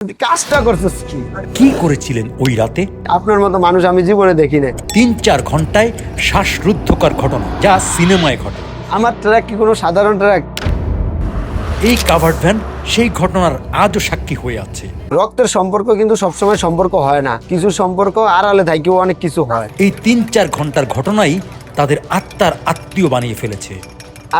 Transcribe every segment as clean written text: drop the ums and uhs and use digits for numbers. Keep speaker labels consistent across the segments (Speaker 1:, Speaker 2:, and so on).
Speaker 1: কাজটা করছিস কি?
Speaker 2: কি করেছিলেন ওই রাতে?
Speaker 1: আপনার মতো মানুষ আমি জীবনে দেখি না।
Speaker 2: 3-4 ঘন্টায় শ্বাসরুদ্ধকর ঘটনা, যা সিনেমায় ঘটে।
Speaker 1: আমার ট্রাক কি কোনো সাধারণ ট্রাক?
Speaker 2: এই কাভার্ড ভ্যান সেই ঘটনার আজও সাক্ষী হয়ে আছে।
Speaker 1: রক্তের সম্পর্ক কিন্তু সবসময় সম্পর্ক হয় না, কিছু সম্পর্ক আড়ালে থাকেও অনেক কিছু হয়।
Speaker 2: এই 3-4 ঘন্টার ঘটনাই তাদের আত্মার আত্মীয় বানিয়ে ফেলেছে।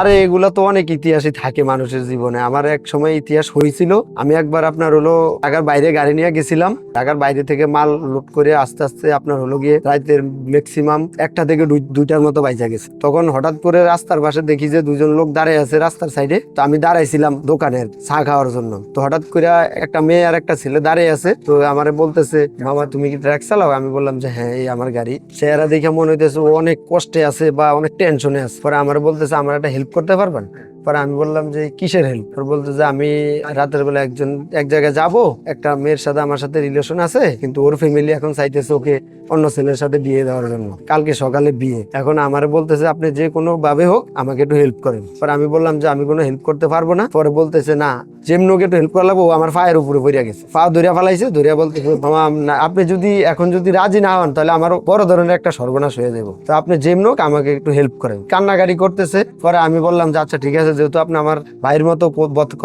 Speaker 1: আরে এগুলা তো অনেক ইতিহাসই থাকে মানুষের জীবনে। আমার এক সময় ইতিহাস হয়েছিল, আমি একবার আপনার হলো ঢাকার বাইরে গাড়ি নিয়ে গেছিলাম। ঢাকার বাইরে থেকে মাল লোড করে আস্তে আস্তে আপনার হলো গিয়ে রাতের ম্যাক্সিমাম 1টা থেকে 2টার মতো বাইচা গেছে। তখন হঠাৎ করে রাস্তার পাশে দেখি যে 2জন লোক দাঁড়ায় আছে রাস্তার সাইডে। তো আমি দাঁড়াইছিলাম দোকানের চা খাওয়ার জন্য। তো হঠাৎ করে একটা মেয়ে আর একটা ছেলে দাঁড়িয়ে আছে। তো আমারে বলতেছে, মামা তুমি কি ট্রাক চালাও? আমি বললাম যে হ্যাঁ, এই আমার গাড়ি। চেহারা দেখে মনে হইতেছে ও অনেক কষ্টে আছে বা অনেক টেনশনে আছে। পরে আমার বলতেছে আমার একটা হেল্প করতে পারবেন? পরে আমি বললাম যে কিসের হেল্প? বলতে যে আমি রাতের বেলা এক জায়গায় যাব, একটা মেয়ের সাথে আমার সাথে রিলেশন আছে, কিন্তু ওর ফ্যামিলি এখন চাইতেছে ওকে অন্য ছেলের সাথে বিয়ে দেওয়ার জন্য। কালকে সকালে বিয়ে। এখন আমার বলতেছে আপনি যে কোনো ভাবে হোক আমাকে একটু হেল্প করেন। পরে আমি বললাম যে আমি কোনো হেল্প করতে পারবো না। পরে বলতেছে না, যেমনি ওকে একটু হেল্প করলাম, ও আমার পায়ের উপরে পড়ে গেছে, পা ধরিয়া ফেলাইছে। ধরিয়া বলতেছে মামা আপনি যদি এখন রাজি না হন তাহলে আমার বড় ধরনের একটা সর্বনাশ হয়ে যাবো, তো আপনি যেমনি হোক আমাকে একটু হেল্প করেন। কান্নাকাটি করতেছে। পরে আমি বললাম যে আচ্ছা ঠিক আছে, যেহেতু আপনি আমার ভাইয়ের মতো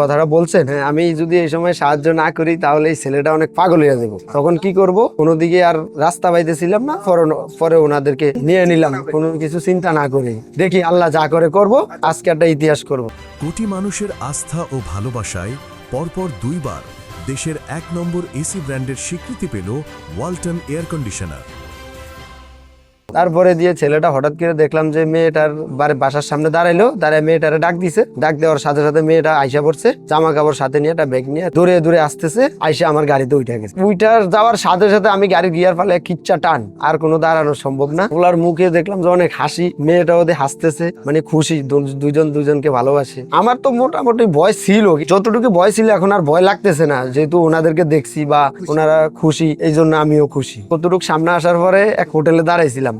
Speaker 1: কথাটা বলছেন, হ্যাঁ আমি যদি এই সময় সাহায্য না করি তাহলে এই ছেলেটা অনেক পাগল হয়ে যাবো। তখন কি করব, কোনো দিকে আর রাস্তা পাইতেছিলাম না। পরে ওনাদেরকে নিয়ে নিলাম কোনো কিছু চিন্তা না করে। দেখি আল্লাহ যা করে করব, আজকে একটা ইতিহাস করব।
Speaker 3: কোটি মানুষের আস্থা ও ভালোবাসায় পরপর 2বার দেশের 1 নম্বর এসি ব্র্যান্ডের স্বীকৃতি পেল ওয়ালটন এয়ার কন্ডিশনার।
Speaker 1: তারপরে দিয়ে ছেলেটা হঠাৎ করে দেখলাম যে মেয়েটার বাসার সামনে দাঁড়াইলো, দাঁড়ায় মেয়েটারে ডাক দিছে। ডাক দেওয়ার সাথে সাথে মেয়েটা আইসা পড়ছে, জামা কাপড় সাথে নিয়ে, একটা ব্যাগ নিয়ে দূরে দূরে আসতেছে। আইসা আমার গাড়িতে উঠে গেছে। উইটার যাওয়ার সাথে সাথে আমি গাড়ির গিয়ার ফালে কিচ্ছা টান, আর কোনো দাঁড়ানো সম্ভব না। ওলার মুখে দেখলাম যে অনেক হাসি, মেয়েটা ওদের হাসতেছে, মানে খুশি, দুজন দুজনকে ভালোবাসে। আমার তো মোটামুটি ভয় ছিল, যতটুকু ভয় ছিল এখন আর ভয় লাগতেছে না, যেহেতু ওনাদেরকে দেখছি বা ওনারা খুশি, এই জন্য আমিও খুশি। কতটুকু সামনে আসার পরে এক হোটেলে দাঁড়াইছিলাম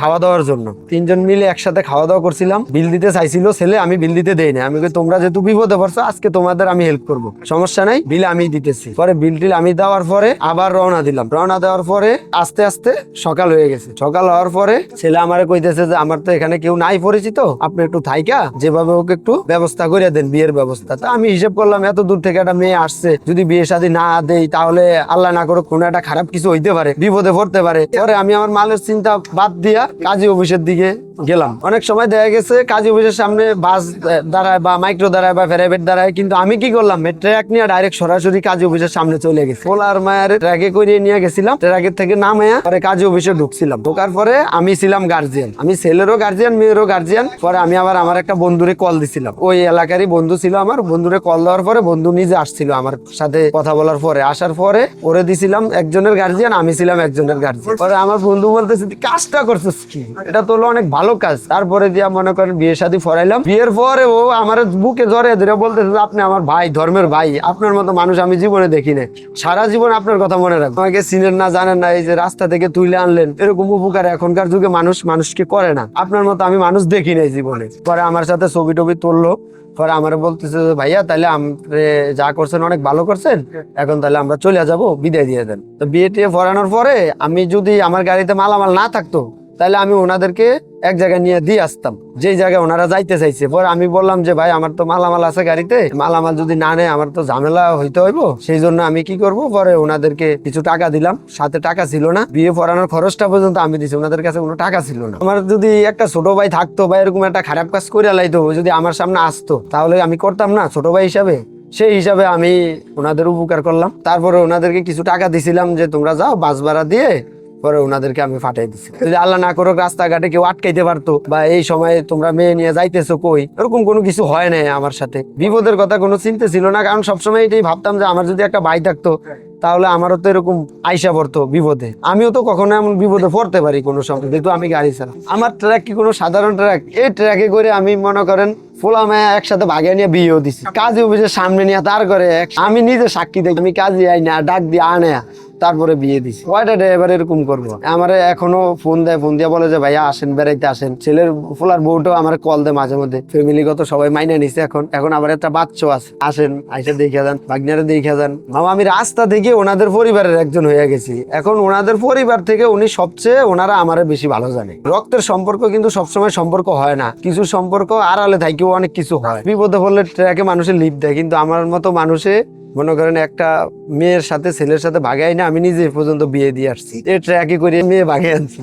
Speaker 1: খাওয়া দাওয়ার জন্য। 3জন মিলে একসাথে খাওয়া দাওয়া করছিলাম। বিল দিতে চাইছিল ছেলে, আমি বিল দিতে দেই না। আমি তোমরা যেহেতু বিপদে পড়ছো, আজকে তোমাদের আমি হেল্প করবো, সমস্যা নাই, বিল আমি দিতেছি। পরে বিল টিল আমি দেওয়ার পরে আবার রওনা দিলাম। রওনা দেওয়ার পরে আস্তে আস্তে সকাল হয়ে গেছে। সকাল হওয়ার পরে ছেলে আমারে কইতেছে যে আমার তো এখানে কেউ নাই পরিচিত, আপনি একটু থাইকা যেভাবে ওকে একটু ব্যবস্থা করে দেন, বিয়ের ব্যবস্থা। তা আমি হিসেব করলাম এত দূর থেকে একটা মেয়ে আসছে, যদি বিয়ে শাদী না দেই তাহলে আল্লাহ না করুক কোনো একটা খারাপ কিছু হইতে পারে, বিপদে পড়তে পারে। পরে আমি আমার মালের চিন্তা বাদ দিয়া কাজী অফিসের দিকে গেলাম। অনেক সময় দেখা গেছে কাজী অফিসের সামনে বাস দাঁড়ায় বা মাইক্রো দাঁড়ায় বা প্রাইভেট দাঁড়ায়, কিন্তু আমি কি করলাম, ট্রাক নিয়ে ডাইরেক্ট সরাসরি কাজী অফিসের সামনে চলে গেছি। পোলার মায়ের ট্রাকে করে নিয়ে গেছিলাম, ট্রাকের থেকে নামায়া পরে কাজী অফিসে ঢুকছিলাম। ঢোকার পরে আমি ছিলাম গার্জিয়ান, আমি ছেলেরও গার্জিয়ান মেয়েরও গার্জিয়ান। পরে আমি আবার আমার একটা বন্ধুরে কল দিছিলাম, ওই এলাকারই বন্ধু ছিল আমার। বন্ধুরে কল দেওয়ার পরে বন্ধু নিজে আসছিল আমার সাথে কথা বলার পরে। আসার পরে ওরে দিছিলাম একজনের গার্জিয়ান, আমি ছিলাম একজনের গার্জিয়ান। পরে আমার বন্ধু বলতেছে কাজটা করছিস কি, এটা তো হলো অনেক ভালো কাজ। তারপরে দিয়া মনে করেন বিয়ে শাদী ফরাইলাম। বিয়ের পরে ও আমার বুকে জড়িয়ে ধরে বলতেছে আপনি আমার ভাই, ধর্মের ভাই, আপনার মতো মানুষ আমি জীবনে দেখি না, সারা জীবন আপনার কথা মনে রাখবো। আমাকে চিনেন না, জানেন না, এই যে রাস্তা থেকে তুলে আনলেন, এরকম উপকার এখনকার যুগে মানুষকে করে না, আপনার মতো আমি মানুষ দেখি নাই জীবনে। পরে আমার সাথে ছবি টবি তুললো। পরে আমার বলতেছে ভাইয়া তাহলে আপনি যা করছেন অনেক ভালো করছেন, এখন তাহলে আমরা চলে যাব, বিদায় দিয়ে দেন। তো বিয়ে টিয়ে ফরানোর পরে আমি যদি আমার গাড়িতে মালামাল না থাকতো তাহলে আমি ওনাদেরকে এক জায়গায় নিয়ে দিয়ে আসতাম, যেই জায়গায় ওনারা যাইতে চাইছে। পরে আমি বললাম যে ভাই আমার তো মালামাল আছে গাড়িতে, মালামাল যদি না নেয় আমার তো ঝামেলা হইতে হইব, সেই জন্য আমি কি করব। পরে ওনাদেরকে কিছু টাকা দিলাম, সাথে টাকা ছিল না, বিয়ে পড়ানোর খরচটা পর্যন্ত আমি দিছি, ওনাদের কাছে কোনো টাকা ছিল না। আমার যদি একটা ছোট ভাই থাকতো বা এরকম একটা খারাপ কাজ করে লাইতো, যদি আমার সামনে আসতো তাহলে আমি করতাম না ছোট ভাই হিসাবে, সেই হিসাবে আমি ওনাদের উপকার করলাম। তারপরে ওনাদেরকে কিছু টাকা দিছিলাম যে তোমরা যাও, বাস ভাড়া দিয়ে। পরে ওনাদেরকে আমি ফাটাই দিছি। যদি আল্লাহ না করুক রাস্তাঘাটে কেউ আটকাইতে পারতো বা এই সময় তোমরা মেয়ে নিয়ে যাইতেছো কই, এরকম কোনো কিছু হয় নাই আমার সাথে। বিপদের কথা কোনো চিন্তা ছিল না, কারণ সবসময় এটাই ভাবতাম যে আমার যদি একটা ভাই থাকতো তাহলে আমারও তো এরকম আইসা পড়তো বিপদে, আমিও তো কখনো এমন বিপদে পড়তে পারি কোনো সময়, যেহেতু আমি গাড়ি চালা। আমার ট্রাক কি কোনো সাধারণ ট্রাক? এই ট্রাকে করে আমি মনে করেন ফোলা মায়া একসাথে ভাগে নিয়ে বিয়েও দিছি, কাজী অফিসের সামনে নিয়ে। তার করে আমি নিজে সাক্ষী দেখি, আমি কাজী আই না ডাক দিয়ে আনে তারপরে বিয়ে দিছি। কয়টা ড্রাইভার এরকম করবো? আমার এখনো ফোন দিয়ে বলে যে ভাইয়া আসেন, বেড়াইতে আসেন। ছেলের ফোলার বউটাও আমার কল দেয় মাঝে মধ্যে। ফ্যামিলিগত সবাই মাইনে নিছে। এখন আবার একটা বাচ্চা আছে, আসেন আইসা দেখে যান, ভাগ্নারে দেখে যান। মামা আমি রাস্তা থেকে ওনাদের পরিবারের একজন হয়ে গেছি। এখন ওনাদের পরিবার থেকে উনি সবচেয়ে ওনারা আমারে বেশি ভালো জানে। রক্তের সম্পর্ক কিন্তু সবসময় সম্পর্ক হয় না, কিছু সম্পর্ক আড়ালে থাকেও অনেক কিছু হয়। বিপদে পড়লে ট্রাকে মানুষের লিফট দেয়, কিন্তু আমার মতো মানুষে মনে করেন একটা মেয়ের সাথে ছেলের সাথে ভাগাই না, আমি নিজে পর্যন্ত বিয়ে দিয়ে আসছি, এই ট্রাকে করে মেয়ে ভাগে আনছি।